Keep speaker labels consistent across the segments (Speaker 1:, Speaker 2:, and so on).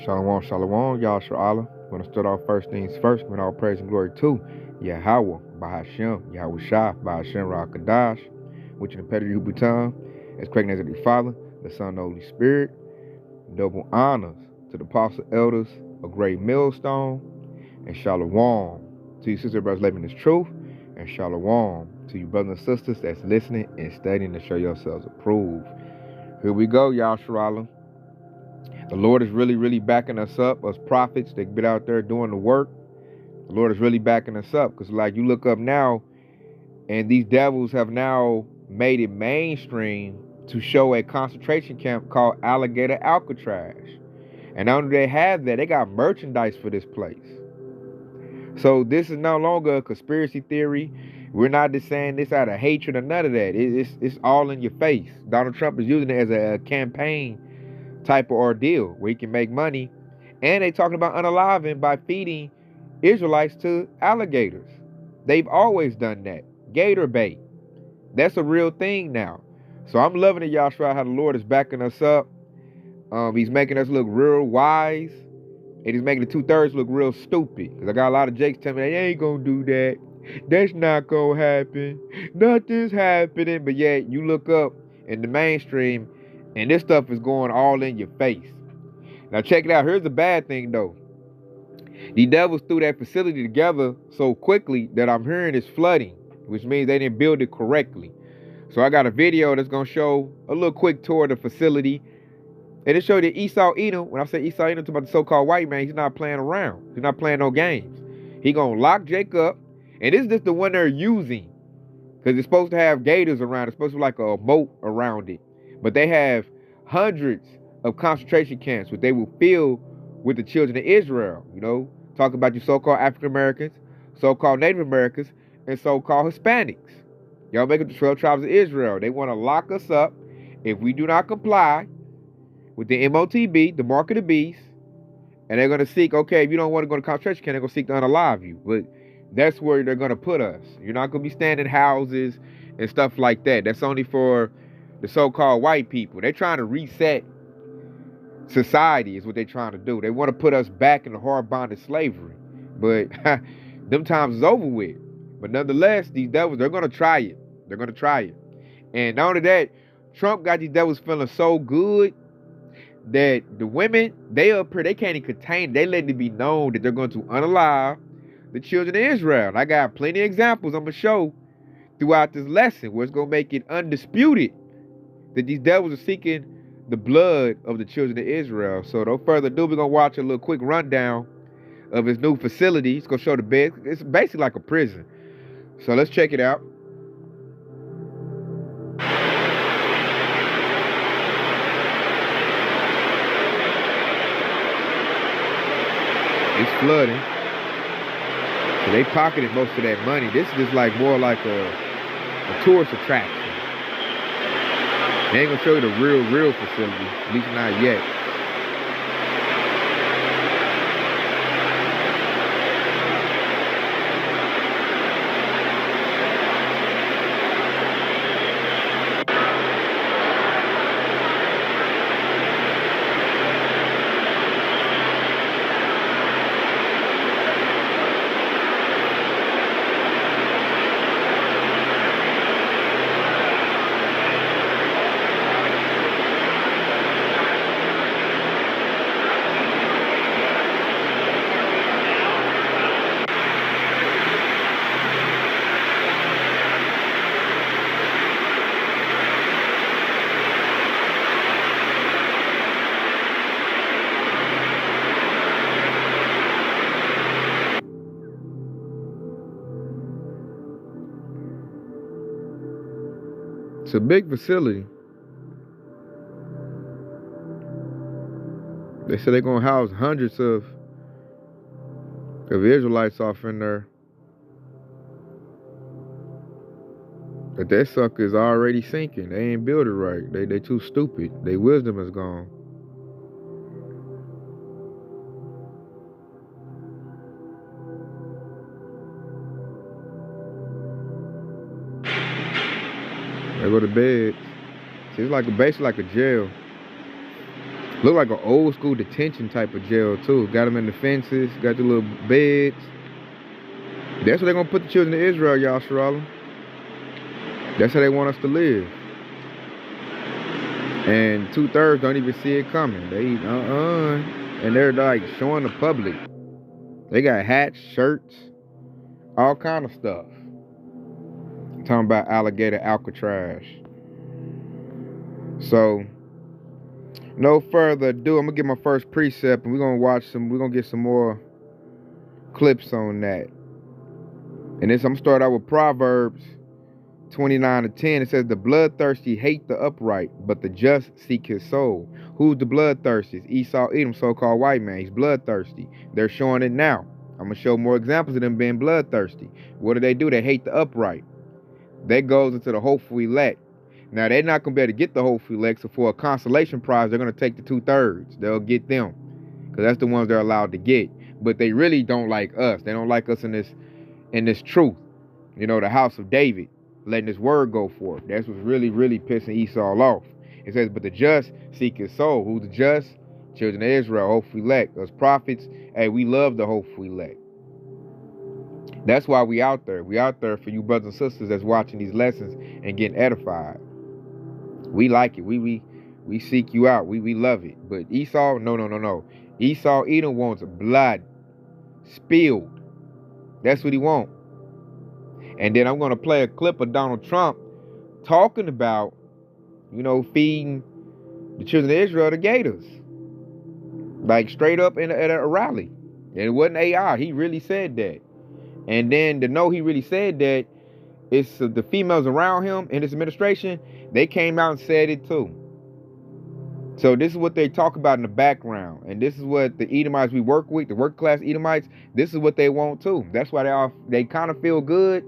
Speaker 1: Shalom, shalom, Yahshua Allah. We're going to start off first things first, with all praise and glory to Yahweh, Bahashem, Yahweh Shah, Bahashem, Rakadash, which in the pedigree Hubutam, as pregnant as the Father, the Son, and the Holy Spirit. Double honors to the apostle elders, a great millstone, and shalom to you sister brothers living this truth, and shalom to you brothers and sisters that's listening and studying to show yourselves approved. Here we go, Yahshua Allah. The Lord is really backing us up, us prophets that been out there doing the work. The Lord is really backing us up, because like you look up now, and these devils have now made it mainstream to show a concentration camp called Alligator, Alcatraz. And not only they have that, they got merchandise for this place. So this is no longer a conspiracy theory. We're not just saying this out of hatred or none of that. It's all in your face. Donald Trump is using it as a campaign type of ordeal where he can make money. And they talking about unaliving by feeding Israelites to alligators. They've always done that. Gator bait. That's a real thing now. So I'm loving it, Yahshua, how the Lord is backing us up. He's making us look real wise. And he's making the 2/3 look real stupid. Because I got a lot of jakes telling me, they ain't going to do that. That's not going to happen. Nothing's happening. But yet, you look up in the mainstream, and this stuff is going all in your face. Now, check it out. Here's the bad thing, though. The devils threw that facility together so quickly that I'm hearing it's flooding, which means they didn't build it correctly. So I got a video that's going to show a little quick tour of the facility. And it showed that Esau Edom, when I say Esau Edom, about the so-called white man, he's not playing around. He's not playing no games. He going to lock Jake up. And this is just the one they're using. Because it's supposed to have gators around. It's supposed to be like a moat around it. But they have hundreds of concentration camps, which they will fill with the children of Israel. You know, talk about you so-called African Americans, so-called Native Americans, and so-called Hispanics. Y'all make up the 12 tribes of Israel. They want to lock us up if we do not comply with the MOTB, the mark of the beast. And they're going to seek, okay, if you don't want to go to concentration camp, they're going to seek to unalive you. But that's where they're going to put us. You're not going to be staying in houses and stuff like that. That's only for the so-called white people. They're trying to reset society is what they're trying to do. They want to put us back in the hard bonded slavery. But them times is over with. But nonetheless, these devils, they're going to try it. They're going to try it. And not only that, Trump got these devils feeling so good that the women, they up here, they can't even contain it. They let it be known that they're going to unalive the children of Israel. And I got plenty of examples I'm going to show throughout this lesson where it's going to make it undisputed that these devils are seeking the blood of the children of Israel. So no further ado, we're going to watch a little quick rundown of his new facility. It's going to show the bed. It's basically like a prison. So let's check it out. It's flooding. So they pocketed most of that money. This is just like more like a tourist attraction. They ain't gonna show you the real facility, at least not yet. It's a big facility. They said they're going to house hundreds of Israelites off in there. But that sucker is already sinking. They ain't built it right. They too stupid. Their wisdom is gone. They go to bed. See, it's like basically like a jail. Look like an old school detention type of jail too. Got them in the fences, got the little beds. That's where they're gonna put the children of Israel, y'all, Sherala. That's how they want us to live. And 2/3 don't even see it coming. They and they're like showing the public. They got hats, shirts, all kind of stuff. I'm talking about Alligator, Alcatraz. So, no further ado, I'm gonna get my first precept, and we're gonna get some more clips on that. And this, I'm gonna start out with Proverbs 29:10. It says, "The bloodthirsty hate the upright, but the just seek his soul." Who's the bloodthirsty? Esau, Edom, so-called white man. He's bloodthirsty. They're showing it now. I'm gonna show more examples of them being bloodthirsty. What do? They hate the upright. That goes into the hopeful elect. Now, they're not going to be able to get the hopeful elect, so for a consolation prize, they're going to take the 2/3. They'll get them, because that's the ones they're allowed to get. But they really don't like us. They don't like us in this truth. You know, the house of David, letting this word go forth. That's what's really, really pissing Esau off. It says, "But the just seek his soul." Who's the just? Children of Israel, hopeful elect. Us prophets, hey, we love the hopeful elect. That's why we out there. We out there for you brothers and sisters that's watching these lessons and getting edified. We like it. We seek you out. We love it. But Esau, no. Esau, Edom wants blood spilled. That's what he wants. And then I'm going to play a clip of Donald Trump talking about, feeding the children of Israel the gators. Like straight up at a rally. And it wasn't AI. He really said that. And then to know he really said that, it's the females around him in his administration, they came out and said it too. So this is what they talk about in the background. And this is what the Edomites we work with, the working class Edomites, this is what they want too. That's why they kind of feel good.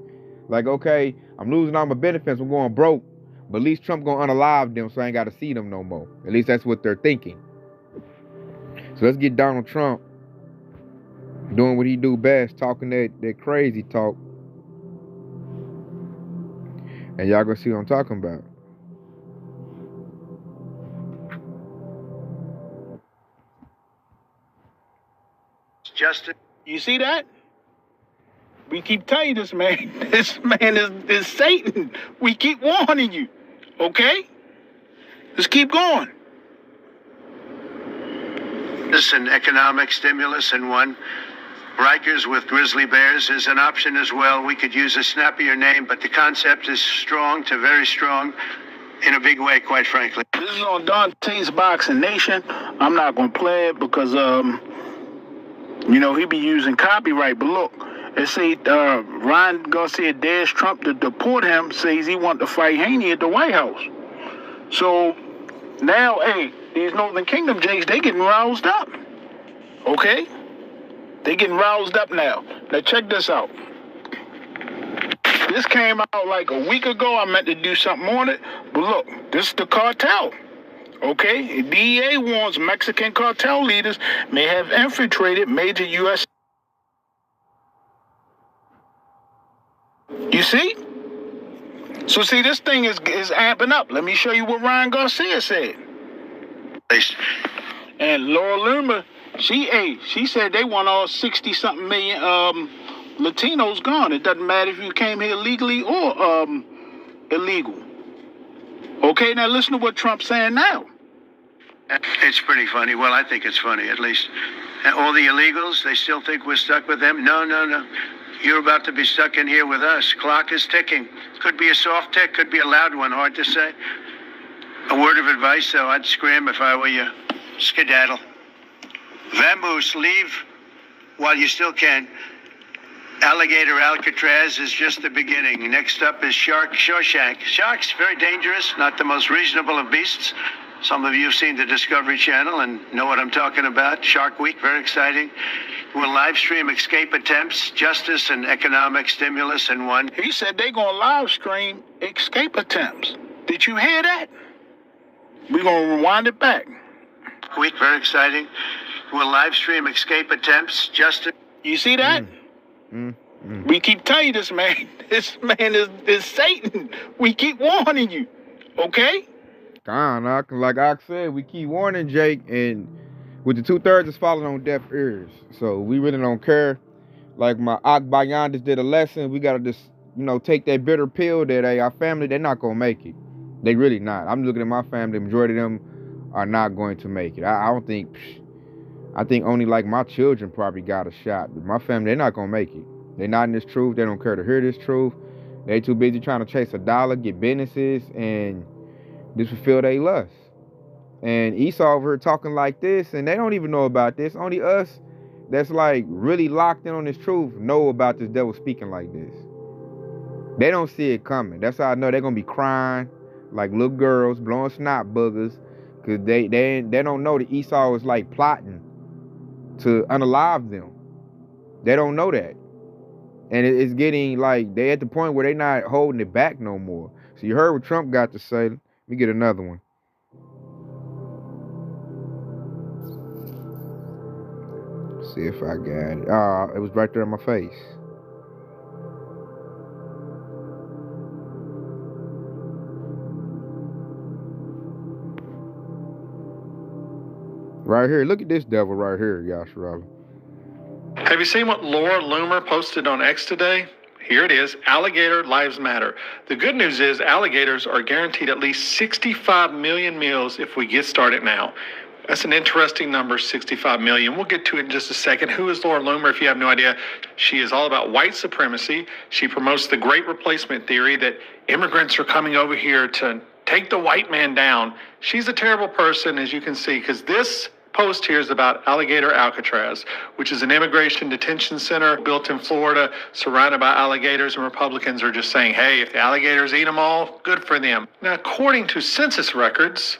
Speaker 1: Like, okay, I'm losing all my benefits, I'm going broke. But at least Trump going to unalive them so I ain't got to see them no more. At least that's what they're thinking. So let's get Donald Trump doing what he do best, talking that crazy talk. And y'all gonna see what I'm talking about.
Speaker 2: Justin, you see that? We keep telling you this, man. This man is Satan. We keep warning you. Okay? Let's keep going. This is an economic stimulus and one. Rikers with grizzly bears is an option as well. We could use a snappier name, but the concept is strong to very strong in a big way, quite frankly. This is on Dante's Boxing Nation. I'm not going to play it because, he be using copyright. But look, it say Ryan Garcia dares Trump to deport him, says he want to fight Haney at the White House. So now, hey, these Northern Kingdom Jakes, they getting roused up. Okay? They getting roused up now. Now check this out. This came out like a week ago. I meant to do something on it. But look, this is the cartel. Okay? DEA warns Mexican cartel leaders may have infiltrated major U.S. You see? So see, this thing is amping up. Let me show you what Ryan Garcia said. And Laura Loomer, she said they want all 60-something million Latinos gone. It doesn't matter if you came here legally or illegal. Okay, now listen to what Trump's saying now. It's pretty funny. Well, I think it's funny, at least. All the illegals, they still think we're stuck with them? No. You're about to be stuck in here with us. Clock is ticking. Could be a soft tick, could be a loud one, hard to say. A word of advice, though, I'd scram if I were you. Skedaddle. Vamoose, leave while you still can. Alligator, Alcatraz is just the beginning. Next up is Shark, Shawshank. Sharks, very dangerous, not the most reasonable of beasts. Some of you have seen the Discovery Channel and know what I'm talking about. Shark Week, very exciting. We'll live stream escape attempts, justice and economic stimulus in one. He said they're going to live stream escape attempts. Did you hear that? We're going to rewind it back. Week, very exciting. We'll live stream escape attempts, justice. You see that? We keep telling you this, man. This man is Satan. We keep warning you. Okay?
Speaker 1: Like I said, we keep warning Jake, and with the 2/3, it's falling on deaf ears. So we really don't care. Like my Akbayan just did a lesson. We gotta just, take that bitter pill that our family, they're not gonna make it. They really not. I'm looking at my family. The majority of them are not going to make it. I don't think. I think only like my children probably got a shot. But my family, they're not gonna make it. They're not in this truth. They don't care to hear this truth. They too busy trying to chase a dollar, get businesses, and just fulfill their lust. And Esau over here talking like this, and they don't even know about this. Only us that's like really locked in on this truth know about this devil speaking like this. They don't see it coming. That's how I know they're gonna be crying like little girls, blowing snot boogers, cause they don't know that Esau is like plotting to unalive them. They don't know that. And it's getting like they at the point where they're not holding it back no more. So you heard what Trump got to say. Let me get another one. See if I got it. It was right there in my face. Right here. Look at this devil right here, Yasharala.
Speaker 3: Have you seen what Laura Loomer posted on X today? Here it is. Alligator lives matter. The good news is alligators are guaranteed at least 65 million meals if we get started now. That's an interesting number, 65 million. We'll get to it in just a second. Who is Laura Loomer, if you have no idea? She is all about white supremacy. She promotes the great replacement theory that immigrants are coming over here to take the white man down. She's a terrible person, as you can see, because this post here is about Alligator Alcatraz, which is an immigration detention center built in Florida, surrounded by alligators, and Republicans are just saying, hey, if the alligators eat them all, good for them. Now, according to census records,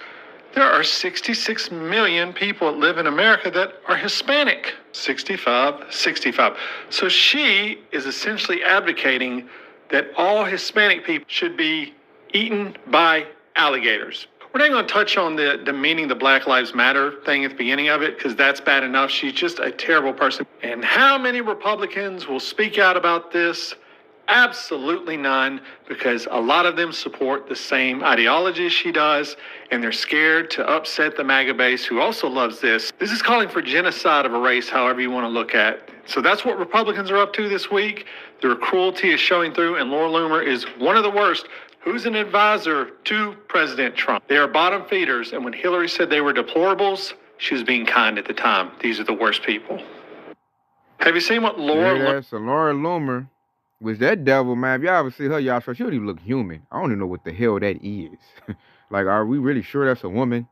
Speaker 3: there are 66 million people that live in America that are Hispanic. 65. So she is essentially advocating that all Hispanic people should be eaten by alligators. We're not going to touch on the demeaning the Black Lives Matter thing at the beginning of it, because that's bad enough. She's just a terrible person. And how many Republicans will speak out about this? Absolutely none, because a lot of them support the same ideology as she does, and they're scared to upset the MAGA base, who also loves this. This is calling for genocide of a race, however you want to look at it. So that's what Republicans are up to this week. Their cruelty is showing through, and Laura Loomer is one of the worst. Who's an advisor to President Trump? They are bottom feeders, and when Hillary said they were deplorables, she was being kind at the time. These are the worst people. Have you seen what Laura...
Speaker 1: Yeah, that's Laura Loomer. Was that devil, man? If y'all ever see her, y'all sure she don't even look human. I don't even know what the hell that is. Like, are we really sure that's a woman?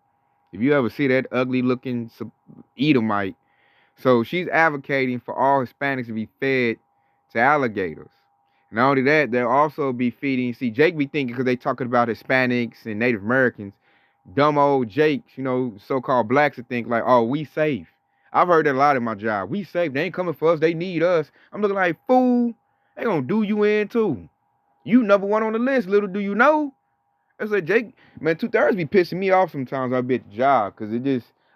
Speaker 1: If you ever see that ugly looking Edomite. So she's advocating for all Hispanics to be fed to alligators. Not only that, they'll also be feeding. See, Jake be thinking, because they talking about Hispanics and Native Americans, dumb old Jakes, so-called blacks, to think like, oh, we safe. I've heard that a lot in my job. We safe. They ain't coming for us. They need us. I'm looking like, fool. They gonna do you in too. You number one on the list, little do you know. I said, Jake, man, 2/3 be pissing me off sometimes. I be at the job, because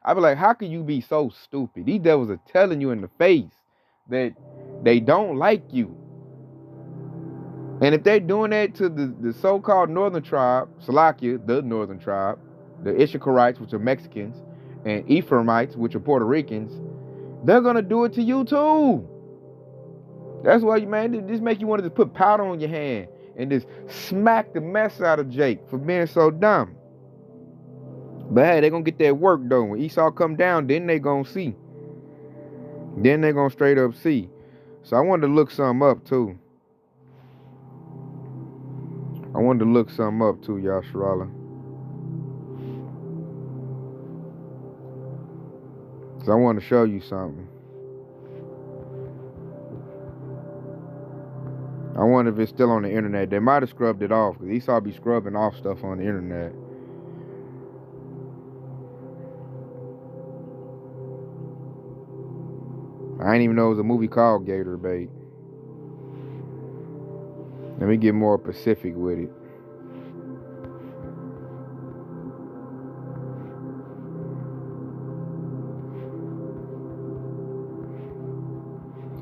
Speaker 1: I be like, how can you be so stupid? These devils are telling you in the face that they don't like you. And if they're doing that to the so-called northern tribe, Salakia, the northern tribe, the Ishikarites, which are Mexicans, and Ephraimites, which are Puerto Ricans, they're gonna do it to you too. That's why, man, this make you want to just put powder on your hand and just smack the mess out of Jake for being so dumb. But hey, they gonna get that work though. When Esau come down, then they gonna see. Then they gonna straight up see. So I wanted to look something up too. Yasharala. So I want to show you something. I wonder if it's still on the internet. They might have scrubbed it off, because Esau be scrubbing off stuff on the internet. I didn't even know it was a movie called Gator Bait. Let me get more specific with it.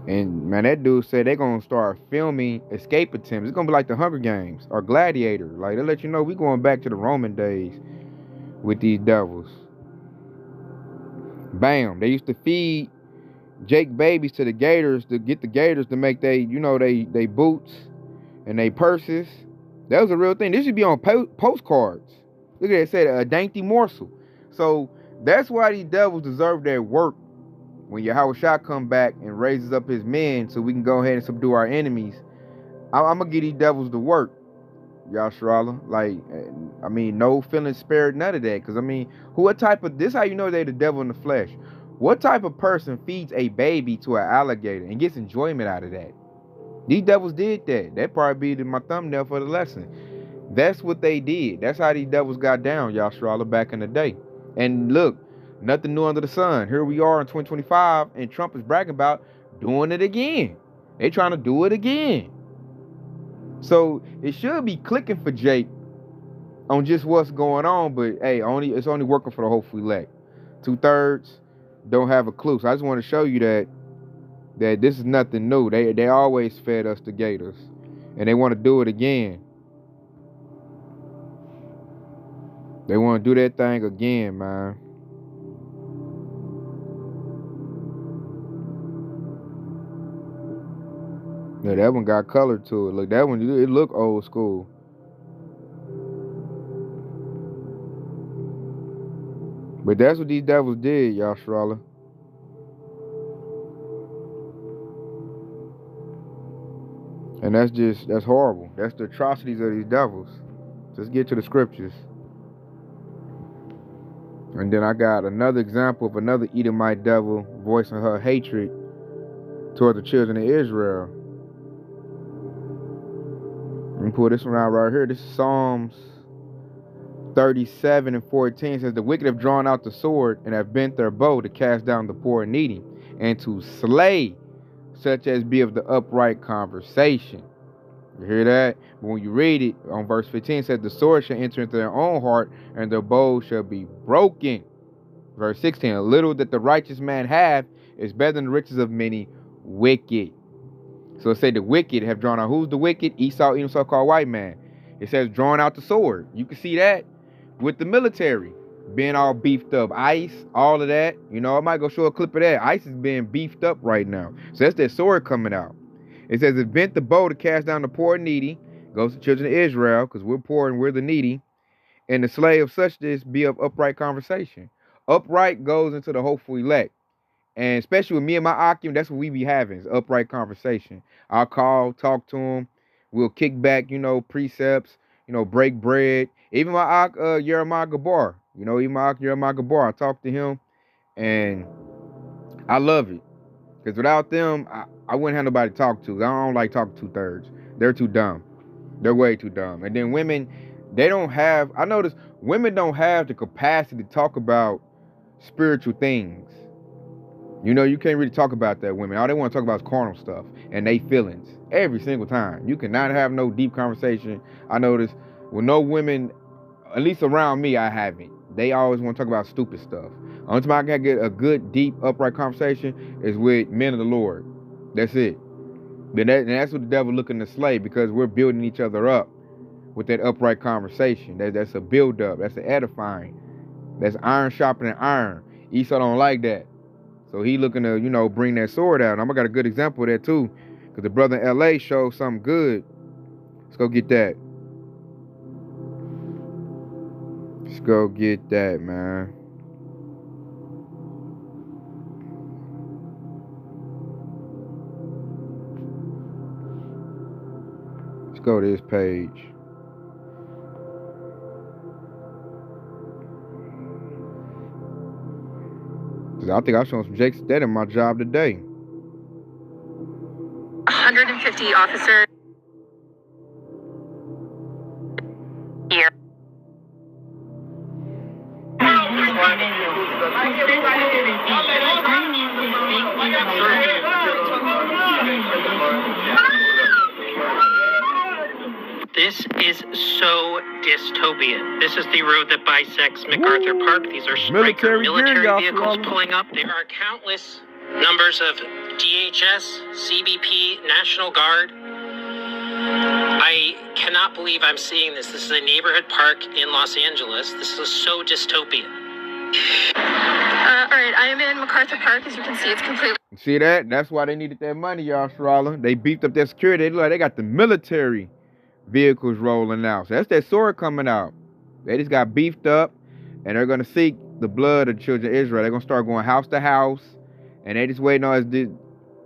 Speaker 1: And man, that dude said they're gonna start filming escape attempts. It's gonna be like the Hunger Games or Gladiator. Like, they let you know we going back to the Roman days. with these devils. Bam. They used to feed Jake babies to the gators to get the gators to make they boots and they purses. That was a real thing. This should be on postcards. Look at it, it said a dainty morsel. So that's why these devils deserve their work when Yahushua come back and raises up his men so we can go ahead and subdue our enemies. I'm going to give these devils the work, Yashrala. Like, I mean, no feelings spared, none of that. Because, I mean, this how you know they the devil in the flesh. What type of person feeds a baby to an alligator and gets enjoyment out of that? These devils did that. That probably be my thumbnail for the lesson. That's what they did. That's how these devils got down, Yashrala, back in the day. And look, nothing new under the sun. Here we are in 2025, and Trump is bragging about doing it again. They trying to do it again. So it should be clicking for Jake on just what's going on, but hey, it's only working for the hopeful elect. 2/3 don't have a clue. So I just want to show you that this is nothing new. They always fed us the gators, and they want to do it again. They want to do that thing again, man. Yeah, that one got color to it. Look, that one, it look old school. But that's what these devils did, Yashrala. And that's horrible. That's the atrocities of these devils. Let's get to the scriptures. And then I got another example of another Edomite devil voicing her hatred toward the children of Israel. Let me pull this one out right here. This is Psalms 37:14. It says, the wicked have drawn out the sword and have bent their bow to cast down the poor and needy, and to slay such as be of the upright conversation. You hear that? But when you read it on verse 15, it says, the sword shall enter into their own heart, and their bow shall be broken. Verse 16, a little that the righteous man hath is better than the riches of many wicked. So it say the wicked have drawn out. Who's the wicked? Esau, Edom, so-called white man. It says drawing out the sword. You can see that with the military being all beefed up. ICE, all of that. You know, I might go show a clip of that. ICE is being beefed up right now. So that's their sword coming out. It says, it bent the bow to cast down the poor and needy. Goes to children of Israel, because we're poor and we're the needy. And the slay of such this be of upright conversation. Upright goes into the hopeful elect. And especially with me and my Akim, that's what we be having, is upright conversation. I'll call, talk to him. We'll kick back, precepts, break bread. Even my Jeremiah Gabar, even my Jeremiah Gabar, I talk to him, and I love it. Because without them, I wouldn't have nobody to talk to. I don't like talking to 2/3. They're too dumb. They're way too dumb. And then women, I notice women don't have the capacity to talk about spiritual things. You can't really talk about that, women. All they want to talk about is carnal stuff and they feelings every single time. You cannot have no deep conversation. I notice with no women, at least around me, I haven't. They always want to talk about stupid stuff. Only time I can get a good, deep, upright conversation is with men of the Lord. That's it. And that's what the devil looking to slay, because we're building each other up with that upright conversation. That's a build up. That's an edifying. That's iron sharpening iron. Esau don't like that. So he looking to, bring that sword out. And I got a good example of that too, because the brother in LA showed something good. Let's go get that. Let's go get that, man. Let's go to this page. I think I showed some Jake's dead in my job today.
Speaker 4: 150 officers here.
Speaker 5: This is so dystopian. This is the road that bisects MacArthur Park. These are Stryker military vehicles pulling up. There are countless numbers of DHS, CBP, National Guard. I cannot cannot believe I'm seeing this. This is a neighborhood park in Los Angeles. This is so dystopian.
Speaker 4: All right, I am in MacArthur Park. As you can see, it's completely...
Speaker 1: See that? That's why they needed that money, y'all, Sharala. They beefed up their security. They got the military vehicles rolling out. So that's that sword coming out. They just got beefed up, and they're going to seek the blood of the children of Israel. They're going to start going house to house, and they just waiting on as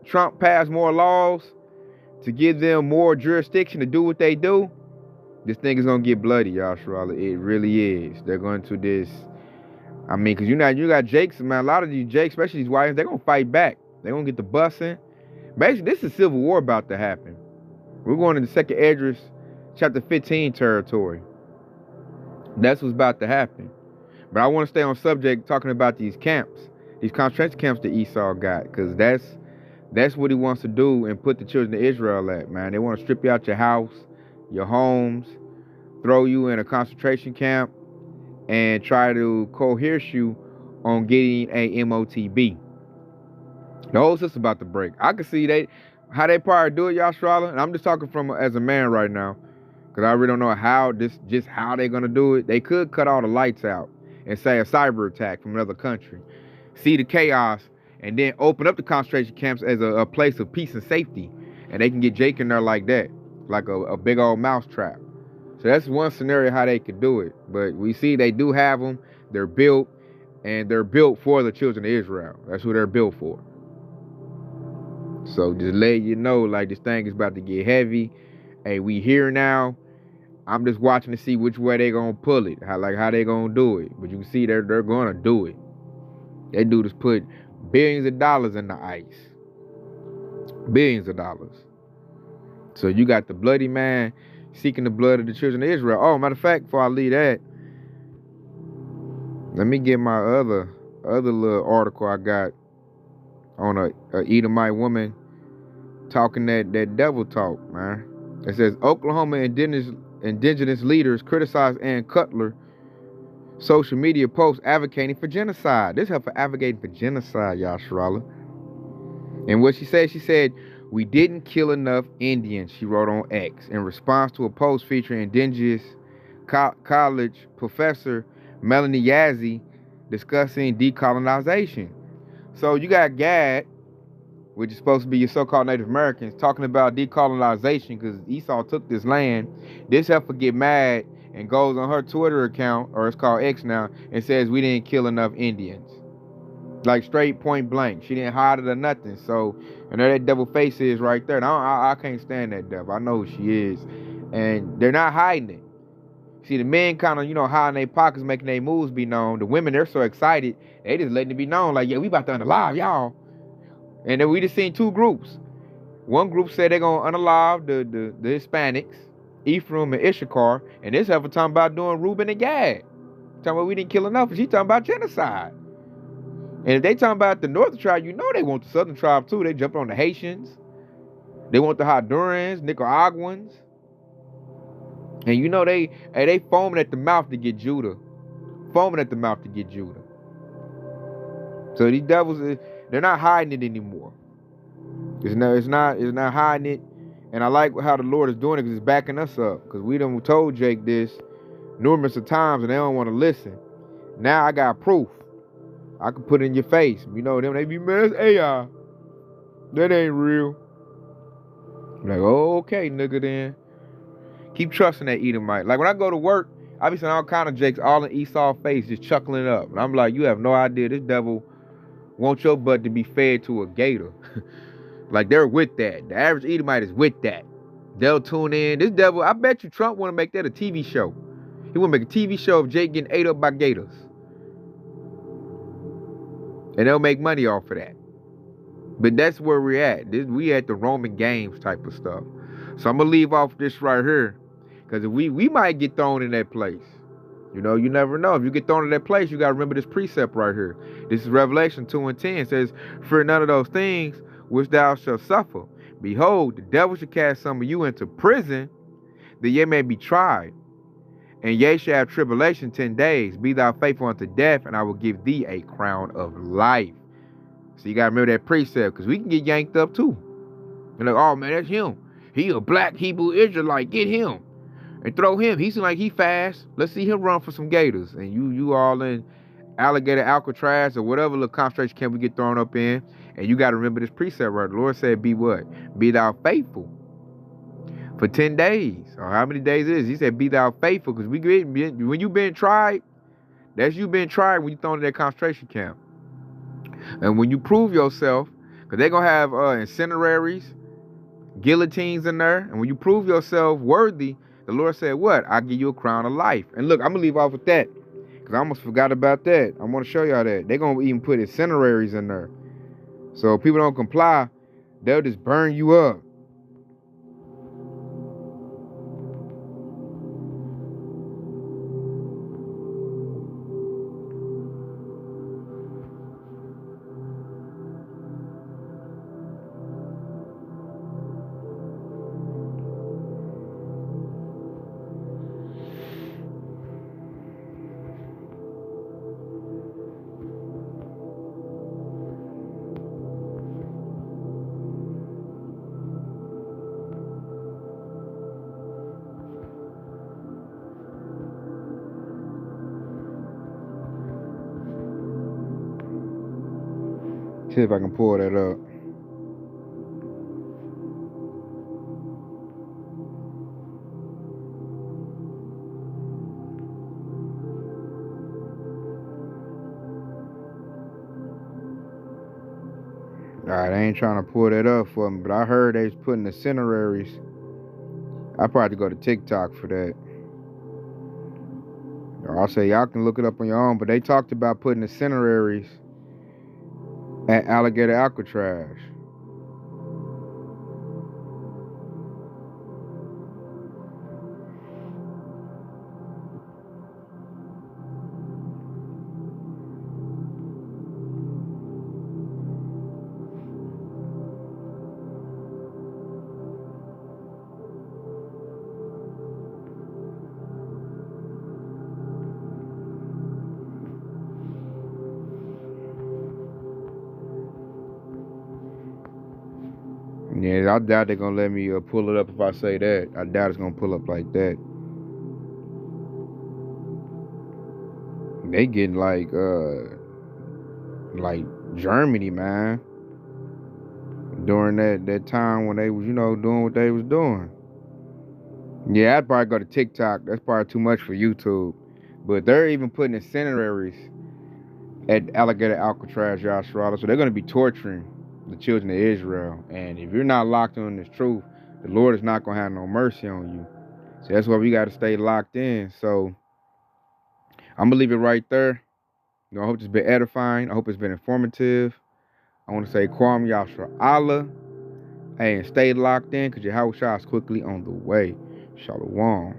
Speaker 1: Trump pass more laws to give them more jurisdiction to do what they do. This thing is going to get bloody, y'all, Sharala. It really is. They're going to this... I mean, because you got Jakes, man. A lot of these Jakes, especially these white, they're going to fight back. They're going to get the busing. Basically, this is civil war about to happen. We're going into 2nd Esdras, chapter 15 territory. That's what's about to happen. But I want to stay on subject talking about these camps, these concentration camps that Esau got, because that's what he wants to do and put the children of Israel at, man. They want to strip you out your house, your homes, throw you in a concentration camp, and try to coerce you on getting a MOTB. The whole system about to break. I can see how they probably do it, y'all, Sharala. And I'm just talking from as a man right now, because I really don't know how they're gonna do it. They could cut all the lights out and say a cyber attack from another country, see the chaos, and then open up the concentration camps as a place of peace and safety, and they can get Jake in there like that, like a big old mouse trap. So that's one scenario how they could do it. But we see they do have them. They're built, and they're built for the children of Israel. That's who they're built for. So just let you know, like, this thing is about to get heavy. Hey, we here now. I'm just watching to see which way they gonna pull it, how they gonna do it. But you can see they're gonna do it. They do is put billions of dollars in the ice. Billions of dollars. So you got the bloody man seeking the blood of the children of Israel. Oh, matter of fact, before I leave that, let me get my other little article I got on a Edomite woman talking that devil talk, man. It says Oklahoma indigenous leaders criticize Ann Cutler social media post advocating for genocide. This is her for advocating for genocide, y'all, Sharala. And what she said, we didn't kill enough Indians, she wrote on X, in response to a post featuring indigenous college professor Melanie Yazzie discussing decolonization. So you got Gad, which is supposed to be your so-called Native Americans, talking about decolonization because Esau took this land. This heifer get mad and goes on her Twitter account, or it's called X now, and says we didn't kill enough Indians. Like straight point blank. She didn't hide it or nothing. So, and there that devil face is right there. And I can't stand that devil. I know who she is. And they're not hiding it. See, the men kind of, hiding their pockets, making their moves be known. The women, they're so excited, they just letting it be known. Like, yeah, we about to unalive y'all. And then we just seen two groups. One group said they're going to unalive the Hispanics, Ephraim and Issachar. And this heifer talking about doing Reuben and Gad. Talking about we didn't kill enough. And she talking about genocide. And if they talking about the northern tribe, they want the southern tribe too. They jumping on the Haitians. They want the Hondurans, Nicaraguans. And they foaming at the mouth to get Judah. Foaming at the mouth to get Judah. So these devils, they're not hiding it anymore. It's not hiding it. And I like how the Lord is doing it because it's backing us up. Because we done told Jake this numerous of times and they don't want to listen. Now I got proof. I can put it in your face. Them, they be mad as AI. That ain't real. I'm like, oh, okay, nigga, then. Keep trusting that Edomite. Like, when I go to work, I be seeing all kind of jakes all in Esau's face just chuckling up. And I'm like, you have no idea. This devil wants your butt to be fed to a gator. Like, they're with that. The average Edomite is with that. They'll tune in. This devil, I bet you Trump want to make that a TV show. He want to make a TV show of Jake getting ate up by gators. And they'll make money off of that. But that's where we're at. We at the Roman games type of stuff. So I'm going to leave off this right here. Because we might get thrown in that place. You never know. If you get thrown in that place, you got to remember this precept right here. This is Revelation 2:10. It says, fear none of those things which thou shalt suffer. Behold, the devil shall cast some of you into prison, that ye may be tried. And ye shall have tribulation 10 days. Be thou faithful unto death, and I will give thee a crown of life. So you got to remember that precept, because we can get yanked up too. You're like, oh man, that's him. He a black Hebrew Israelite. Get him. and throw him. He seems like he fast. Let's see him run for some gators. And you all in Alligator, Alcatraz, or whatever little concentration camp we get thrown up in. And you got to remember this precept, right? The Lord said, be what? Be thou faithful for 10 days. Or how many days it is? He said, be thou faithful. Because when you've been tried, that's you been tried when you thrown in that concentration camp. And when you prove yourself, because they're going to have incineraries, guillotines in there. And when you prove yourself worthy, the Lord said, what? I'll give you a crown of life. And look, I'm going to leave off with that. Because I almost forgot about that. I want to show y'all that. They're going to even put incineraries in there. So if people don't comply, they'll just burn you up. See if I can pull that up. Alright, I ain't trying to pull that up for me, but I heard they was putting incineraries. I probably have to go to TikTok for that. Or I'll say y'all can look it up on your own, but they talked about putting incineraries at Alligator, Alcatraz. Yeah, I doubt they're gonna let me pull it up if I say that. I doubt it's gonna pull up like that. They getting like Germany, man. During that time when they was, doing what they was doing. Yeah, I'd probably go to TikTok. That's probably too much for YouTube. But they're even putting incineraries at Alligator, Alcatraz, Yasharala. So they're gonna be torturing the children of Israel. And if you're not locked on this truth, the Lord is not going to have no mercy on you. So that's why we got to stay locked in. So I'm going to leave it right there. I hope it's been edifying. I hope it's been informative. I want to say Kwam Yashra Allah. Hey, and stay locked in because your house is quickly on the way. Shalom.